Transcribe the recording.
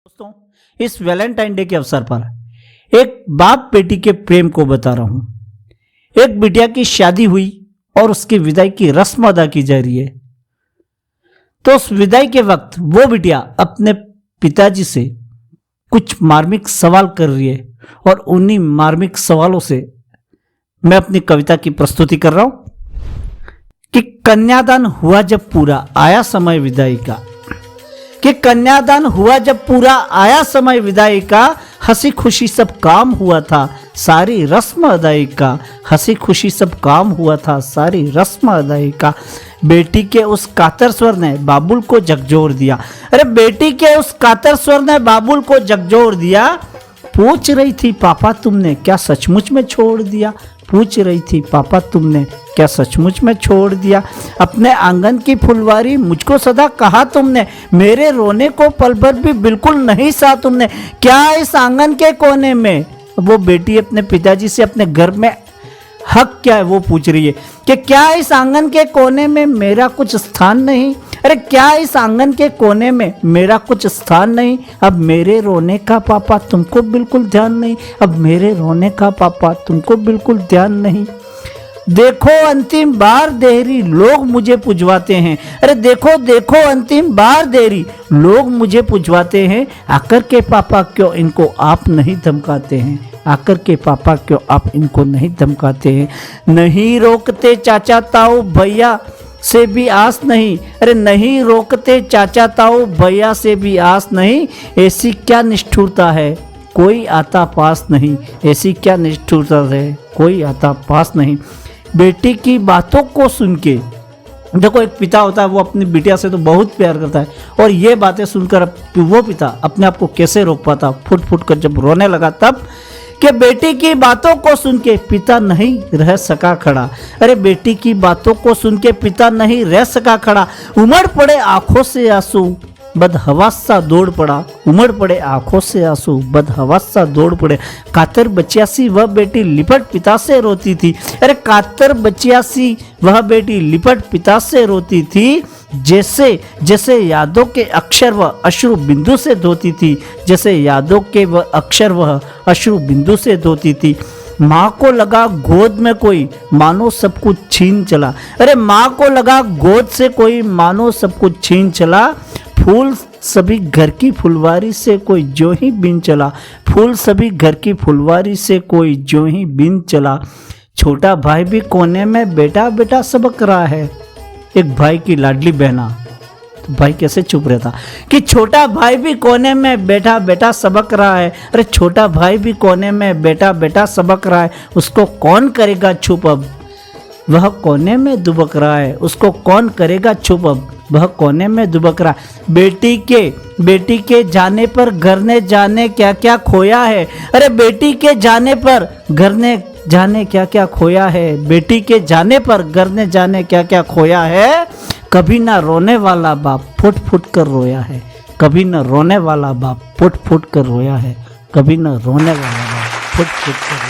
दोस्तों, इस Valentine day के अवसर पर एक बाप बेटी के प्रेम को बता रहा हूं। एक बिटिया की शादी हुई और उसकी विदाई की रस्म अदा की जा रही है। तो उस विदाई के वक्त वो बिटिया अपने पिताजी से कुछ मार्मिक सवाल कर रही है और उन्हीं मार्मिक सवालों से मैं अपनी कविता की प्रस्तुति कर रहा हूं कि कन्यादान हुआ जब पूरा आया समय विदाई का, कि कन्यादान हुआ जब पूरा आया समय विदाई का, हंसी खुशी सब काम हुआ था सारी रस्म अदाई का, हंसी खुशी सब काम हुआ था सारी रस्म अदाई का। बेटी के उस कातर स्वर ने बाबुल को झकझोर दिया। अरे बेटी के उस कातर स्वर ने बाबुल को झकझोर दिया। पूछ रही थी पापा तुमने क्या सचमुच में छोड़ दिया, पूछ रही थी पापा तुमने क्या सचमुच में छोड़ दिया। अपने आंगन की फुलवारी मुझको सदा कहा तुमने, मेरे रोने को पल भर भी बिल्कुल नहीं सहा तुमने। क्या इस आंगन के कोने में, वो बेटी अपने पिताजी से अपने घर में हक क्या है वो पूछ रही है कि क्या इस आंगन के कोने में मेरा कुछ स्थान नहीं। अरे क्या इस आंगन के कोने में मेरा कुछ स्थान नहीं। अब मेरे रोने का पापा तुमको बिल्कुल ध्यान नहीं, अब मेरे रोने का पापा तुमको बिल्कुल ध्यान नहीं। देखो अंतिम बार देरी लोग मुझे पुजवाते हैं। अरे देखो देखो अंतिम बार देरी लोग मुझे पुजवाते हैं। आकर के पापा क्यों इनको आप नहीं धमकाते हैं, आकर के पापा क्यों आप इनको नहीं धमकाते हैं। नहीं रोकते चाचा ताऊ भैया से भी आस नहीं। अरे नहीं रोकते चाचा ताऊ भैया से भी आस नहीं। ऐसी क्या निष्ठुरता है कोई आता पास नहीं, ऐसी क्या निष्ठुरता है कोई आता पास नहीं। बेटी की बातों को सुन के, देखो एक पिता होता है वो अपनी बिटिया से तो बहुत प्यार करता है और ये बातें सुनकर वो पिता अपने आप को कैसे रोक पाता, फुट फुट कर जब रोने लगा तब कि बेटी की बातों को सुन के पिता नहीं रह सका खड़ा। अरे बेटी की बातों को सुन के पिता नहीं रह सका खड़ा। उमड़ पड़े आंखों से आंसू बदहवास सा दौड़ पड़ा, उमड़ पड़े आंखों से आंसू बदहवास सा दौड़ पड़े। कातर बचिया सी वह बेटी लिपट पिता से रोती थी। अरे कातर बचिया सी वह बेटी लिपट पिता से रोती थी। जैसे जैसे यादों के अक्षर वह अश्रु बिंदु से धोती थी, जैसे यादों के वह अक्षर वह अश्रु बिंदु से धोती थी। माँ को लगा गोद में कोई मानो सब कुछ छीन चला। अरे माँ को लगा गोद से कोई मानो सब कुछ छीन चला। फूल सभी घर की फुलवारी से कोई जो ही बिन चला, फूल सभी घर की फुलवारी से कोई जो ही बिन चला। छोटा भाई भी कोने में बेटा बेटा सबक रहा है। एक भाई की लाडली बहना, तो भाई कैसे चुप रहता कि छोटा भाई भी कोने में बेटा बेटा सबक रहा है। अरे छोटा भाई भी कोने में बेटा बेटा सबक रहा है, उसको कौन करेगा चुप अब, वह कोने में दुबक रहा है, उसको कौन करेगा चुप अब, वह कोने में दुबक रहा है। बेटी के जाने पर घर ने जाने क्या क्या खोया है। अरे बेटी के जाने पर घर ने जाने क्या क्या खोया है, बेटी के जाने पर घर ने जाने क्या क्या खोया है। कभी ना रोने वाला बाप फुट फुट कर रोया है, कभी ना रोने वाला बाप फुट फुट कर रोया है, कभी ना रोने वाला बाप फुट फुट कर